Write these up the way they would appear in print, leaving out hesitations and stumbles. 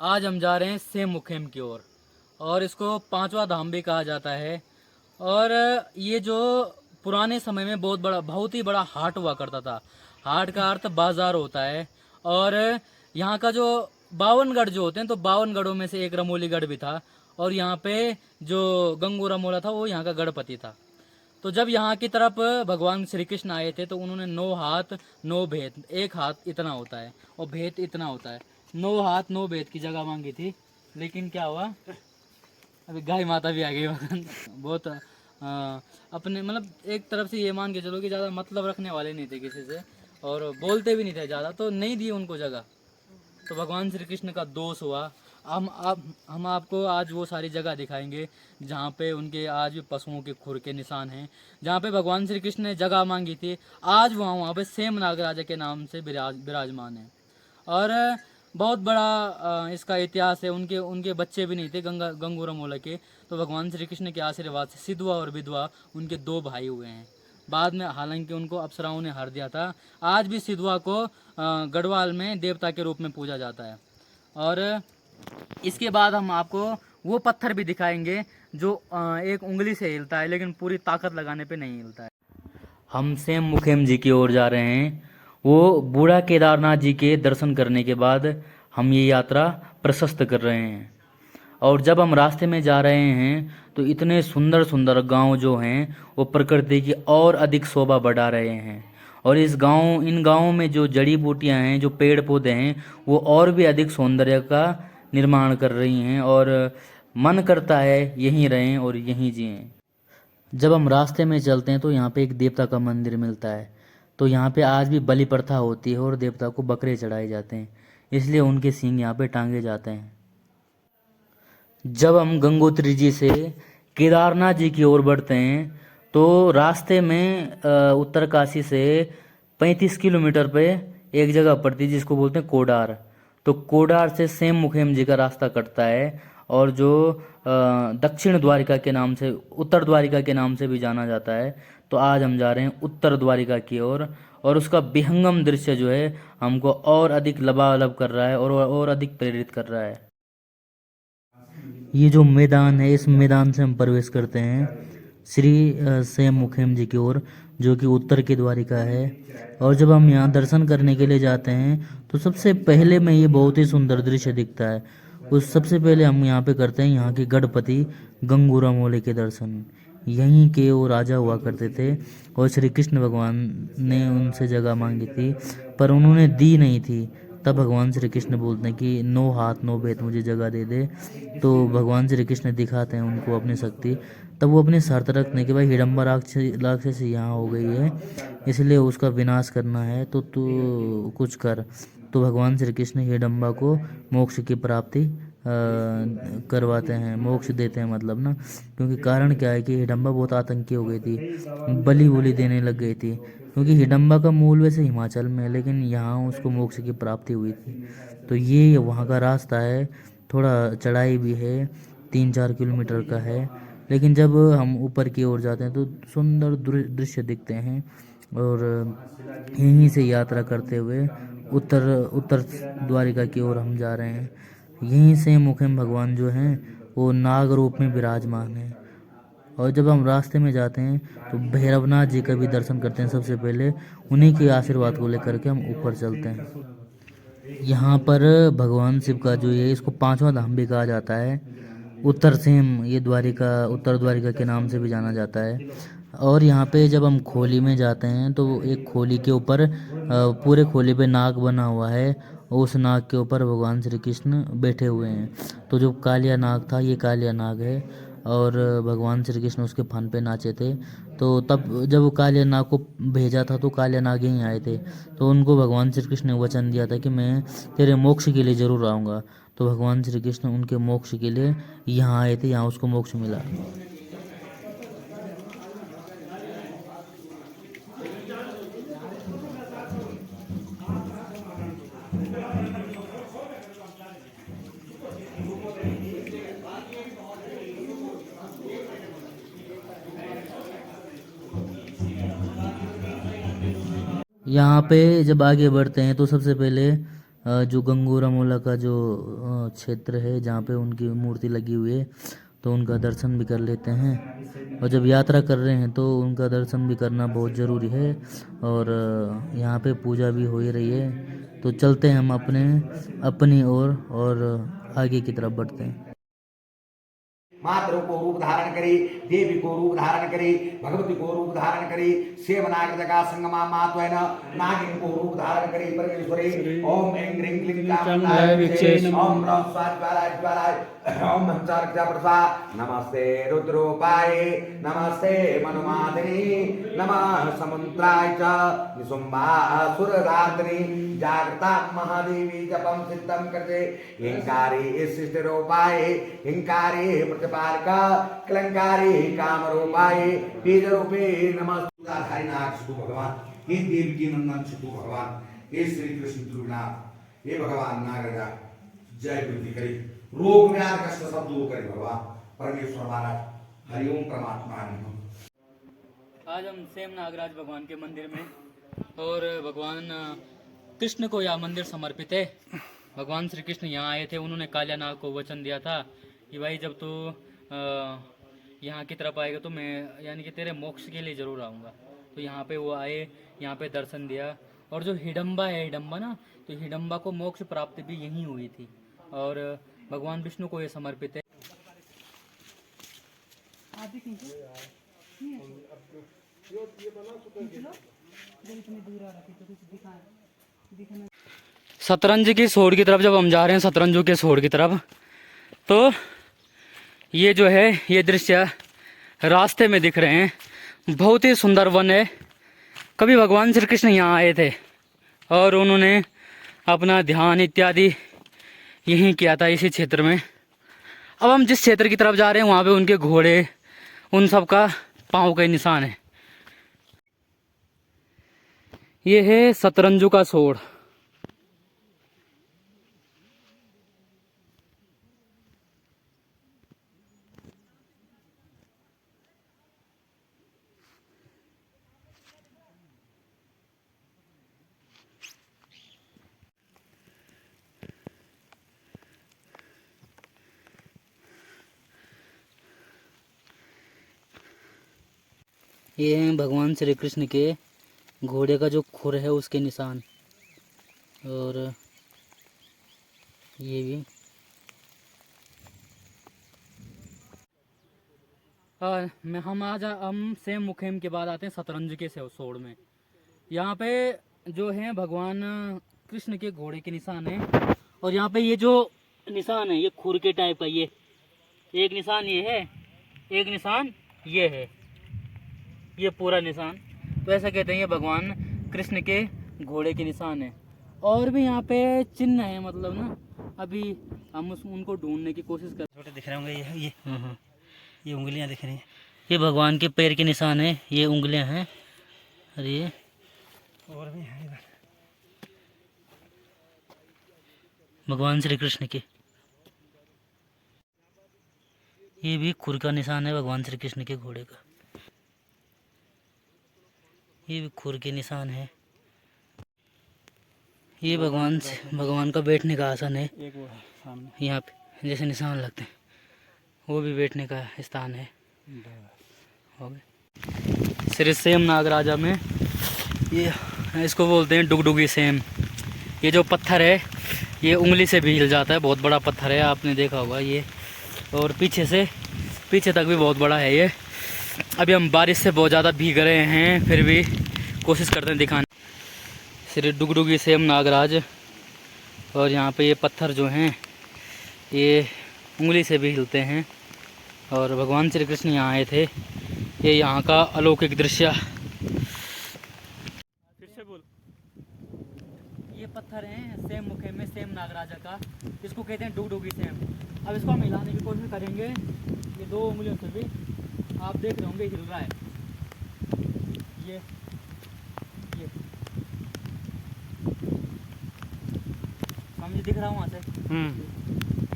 आज हम जा रहे हैं सेम मुखेम की ओर और इसको पांचवा धाम भी कहा जाता है। और ये जो पुराने समय में बहुत ही बड़ा हाट हुआ करता था। हाट का अर्थ बाजार होता है। और यहाँ का जो 52 गढ़ जो होते हैं, तो 52 गढ़ों में से एक रमोलीगढ़ भी था। और यहाँ पे जो गंगू रमोला था वो यहाँ का गढ़पति था। तो जब यहाँ की तरफ भगवान श्री कृष्ण आए थे तो उन्होंने 9 हाथ 9 भेद, एक हाथ इतना होता है और भेद इतना होता है, 9 हाथ 9 भेद की जगह मांगी थी। लेकिन क्या हुआ, अभी गाय माता भी आ गई वहाँ। बहुत अपने मतलब एक तरफ से ये मान के चलो कि ज़्यादा मतलब रखने वाले नहीं थे किसी से और बोलते भी नहीं थे ज़्यादा, तो नहीं दी उनको जगह। तो भगवान श्री कृष्ण का दोष हुआ। हम आपको आज वो सारी जगह दिखाएंगे जहाँ पे उनके आज भी पशुओं के खुर के निशान हैं, जहाँ पे भगवान श्री कृष्ण ने जगह मांगी थी। आज वहाँ पे सेम नागराजा के नाम से विराजमान है। और बहुत बड़ा इसका इतिहास है। उनके उनके बच्चे भी नहीं थे गंगू रमोला के। तो भगवान श्री कृष्ण के आशीर्वाद से सिद्धवा और विधवा उनके 2 भाई हुए हैं। बाद में हालांकि उनको अप्सराओं ने हर दिया था। आज भी सिद्धवा को गढ़वाल में देवता के रूप में पूजा जाता है। और इसके बाद हम आपको वो पत्थर भी दिखाएंगे जो एक उंगली से हिलता है लेकिन पूरी ताकत लगाने पे नहीं हिलता है। हम सेम मुखेम जी की ओर जा रहे हैं। वो बूढ़ा केदारनाथ जी के दर्शन करने के बाद हम ये यात्रा प्रशस्त कर रहे हैं। और जब हम रास्ते में जा रहे हैं तो इतने सुंदर सुंदर गांव जो हैं वो प्रकृति की और अधिक शोभा बढ़ा रहे हैं। और इन गांवों में जो जड़ी बूटियां हैं, जो पेड़ पौधे हैं, वो और भी अधिक सौंदर्य का निर्माण कर रही हैं। और मन करता है यहीं रहें और यहीं जिएं। जब हम रास्ते में चलते हैं तो यहाँ पे एक देवता का मंदिर मिलता है। तो यहाँ पे आज भी बलि प्रथा होती है और देवता को बकरे चढ़ाए जाते हैं, इसलिए उनके सींग यहाँ पे टांगे जाते हैं। जब हम गंगोत्री जी से केदारनाथ जी की ओर बढ़ते हैं तो रास्ते में उत्तरकाशी से 35 किलोमीटर पे एक जगह पड़ती है जिसको बोलते हैं कोडार। तो कोडार से सेम मुखेम जी का रास्ता कटता है और जो दक्षिण द्वारिका के नाम से, उत्तर द्वारिका के नाम से भी जाना जाता है। तो आज हम जा रहे हैं उत्तर द्वारिका की ओर और उसका विहंगम दृश्य जो है हमको और अधिक लबालब कर रहा है और अधिक प्रेरित कर रहा है। ये जो मैदान है, इस मैदान से हम प्रवेश करते हैं श्री सेम मुखेम जी की ओर, जो कि उत्तर की द्वारिका है। और जब हम यहाँ दर्शन करने के लिए जाते हैं तो सबसे पहले में ये बहुत ही सुंदर दृश्य दिखता है। उस सबसे पहले हम यहाँ पे करते हैं यहाँ के गढ़पति गंगू रमोले के दर्शन। यहीं के वो राजा हुआ करते थे और श्री कृष्ण भगवान ने उनसे जगह मांगी थी पर उन्होंने दी नहीं थी। तब भगवान श्री कृष्ण बोलते हैं कि 9 हाथ 9 भेद मुझे जगह दे दे। तो भगवान श्री कृष्ण दिखाते हैं उनको अपनी शक्ति। तब वो अपनी शर्त रखने के बाद हिडम्बा राक्षस यहाँ हो गई है, इसलिए उसका विनाश करना है तो तू कुछ कर। तो भगवान श्री कृष्ण हिडम्बा को मोक्ष की प्राप्ति करवाते हैं, मोक्ष देते हैं मतलब ना। क्योंकि कारण क्या है कि हिडम्बा बहुत आतंकी हो गई थी, बलि बुली देने लग गई थी। क्योंकि हिडम्बा का मूल वैसे हिमाचल में है लेकिन यहाँ उसको मोक्ष की प्राप्ति हुई थी। तो ये वहाँ का रास्ता है, थोड़ा चढ़ाई भी है, 3-4 किलोमीटर का है। लेकिन जब हम ऊपर की ओर जाते हैं तो सुंदर दृश्य दिखते हैं। और यहीं से यात्रा करते हुए उत्तर उत्तर द्वारिका की ओर हम जा रहे हैं। यहीं से मुखेम भगवान जो हैं वो नाग रूप में विराजमान है। और जब हम रास्ते में जाते हैं तो भैरवनाथ जी का भी दर्शन करते हैं सबसे पहले। उन्हीं के आशीर्वाद को लेकर के हम ऊपर चलते हैं। यहाँ पर भगवान शिव का जो ये, इसको पांचवा धाम भी कहा जाता है। उत्तर सेम ये द्वारिका, उत्तर द्वारिका के नाम से भी जाना जाता है। और यहाँ पे जब हम खोली में जाते हैं तो एक खोली के ऊपर पूरे खोली पे नाग बना हुआ है। उस नाग के ऊपर भगवान श्री कृष्ण बैठे हुए हैं। तो जो कालिया नाग था ये कालिया नाग है और भगवान श्री कृष्ण उसके फन पे नाचे थे। तो तब जब वो कालिया नाग को भेजा था तो कालिया नाग यहीं आए थे। तो उनको भगवान श्री कृष्ण ने वचन दिया था कि मैं तेरे मोक्ष के लिए जरूर आऊँगा। तो भगवान श्री कृष्ण उनके मोक्ष के लिए यहाँ आए थे, यहाँ उसको मोक्ष मिला। यहाँ पे जब आगे बढ़ते हैं तो सबसे पहले जो गंगोरा मोला का जो क्षेत्र है जहाँ पे उनकी मूर्ति लगी हुई है, तो उनका दर्शन भी कर लेते हैं। और जब यात्रा कर रहे हैं तो उनका दर्शन भी करना बहुत ज़रूरी है। और यहाँ पे पूजा भी हो ही रही है, तो चलते हैं हम अपनी ओर और आगे की तरफ बढ़ते हैं। मातृ को रूप धारण करे, देवी को रूप धारण करे, भगवती को रूप धारण करे, सेवनागृत का संगमा मात्वेन नागिन को रूप धारण करे परमेश्वरी। ओम ऐं ह्रीं क्लीं चामुंडाय विच्चे, ओम ह्रौं स्वाहा ज्वालाय ज्वालाय, ओम हंसार्चा प्रसा, नमस्ते रुद्रोपाय, नमस्ते मनुमादिनी, नमः समुद्राय च निशुम्भासुररात्रि, जागृता महादेवी जपम सिद्धम करते, हिंकारी सृष्टिरूपाय, हिंकारी प्रतिपालका, कलंकारी कामरूपाय, बीजरूपे नमः। हरिनाथ सिद्धू भगवान, हे देवकी नंदन सिद्धू भगवान, हे श्री कृष्ण ध्रुवनाथ, हे भगवान नागराजा, जय वृद्धि करी, रोग व्याध कष्ट सब दूर करे भगवान परमेश्वर महाराज। हरिओम परमात्मा नमः। आज हम सेम नागराज भगवान के मंदिर में, और भगवान कृष्ण को यह मंदिर समर्पित है। भगवान श्री कृष्ण यहाँ आए थे, उन्होंने कालिया नाग को वचन दिया था कि भाई जब तू यहाँ की तरफ आएगा तो मैं यानी कि तेरे मोक्ष के लिए ज़रूर आऊँगा। तो यहाँ पे वो आए, यहाँ पे दर्शन दिया। और जो हिडम्बा है, हिडम्बा ना, तो हिडम्बा को मोक्ष प्राप्ति भी यहीं हुई थी, और भगवान विष्णु को ये समर्पित है। शतरंज की सोड़ की तरफ जब हम जा रहे हैं, शतरंजों के सोड़ की तरफ, तो ये जो है ये दृश्य रास्ते में दिख रहे हैं। बहुत ही सुंदर वन है। कभी भगवान श्री कृष्ण यहाँ आए थे और उन्होंने अपना ध्यान इत्यादि यहीं किया था, इसी क्षेत्र में। अब हम जिस क्षेत्र की तरफ जा रहे हैं वहाँ पे उनके घोड़े, उन सब का पाँव के निशान है। ये है शतरंजों का सोड़। ये हैं भगवान श्री कृष्ण के घोड़े का जो खुर है उसके निशान। और ये भी हम सेम मुखेम के बाद आते हैं शतरंज के सोड़ में। यहाँ पे जो है भगवान कृष्ण के घोड़े के निशान है। और यहाँ पे ये जो निशान है ये खुर के टाइप का, ये एक निशान ये है, एक निशान ये है, ये पूरा निशान। तो ऐसा कहते हैं ये भगवान कृष्ण के घोड़े के निशान है। और भी यहाँ पे चिन्ह है, मतलब ना अभी हम उनको ढूंढने की कोशिश कर। छोटे दिख रहे होंगे ये उंगलियां दिख रही हैं। ये भगवान के पैर के निशान है, ये उंगलियां हैं। और ये और भी है इधर भगवान श्री कृष्ण के, ये भी खुर का निशान है भगवान श्री कृष्ण के घोड़े का। ये भी खुर के निशान है। ये भगवान का बैठने का आसन है। एक वो है सामने यहाँ पे जैसे निशान लगते हैं, वो भी बैठने का स्थान है। हो गए। श्री सेम नागराजा में ये इसको बोलते हैं डुगडुगी सेम। ये जो पत्थर है ये उंगली से भी हिल जाता है, बहुत बड़ा पत्थर है, आपने देखा होगा ये। और पीछे तक भी बहुत बड़ा है ये। अभी हम बारिश से बहुत ज़्यादा भीग रहे हैं, फिर भी कोशिश करते हैं दिखाने। श्री डुगडुगी सेम नागराज। और यहाँ पे ये पत्थर जो हैं ये उंगली से भी हिलते हैं। और भगवान श्री कृष्ण यहाँ आए थे। ये यहाँ का अलौकिक दृश्य। फिर से बोल। ये पत्थर हैं सेम मुखे में, सेम नागराजा का, इसको कहते हैं डुगडुगी सेम। अब इसको हम हिलाने की कोशिश करेंगे। ये दो उंगलियों से भी आप देख रहे होंगे हिल रहा है। ये मुझे दिख रहा हूँ वहाँ से।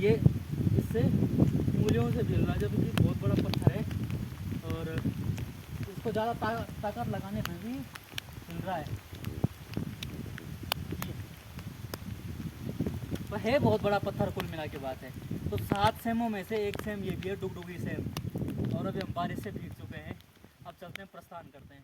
ये इससे उंगलियों से हिल रहा है, जबकि बहुत बड़ा पत्थर है। और इसको ज़्यादा ताकत लगाने पर भी हिल रहा है। है बहुत बड़ा पत्थर कुल मिला के बात है। तो 7 सेमों में से एक सेम ये भी है, डुगडुगी सेम। और अभी हम बारिश से भीग चुके हैं, अब चलते हैं प्रस्थान करते हैं।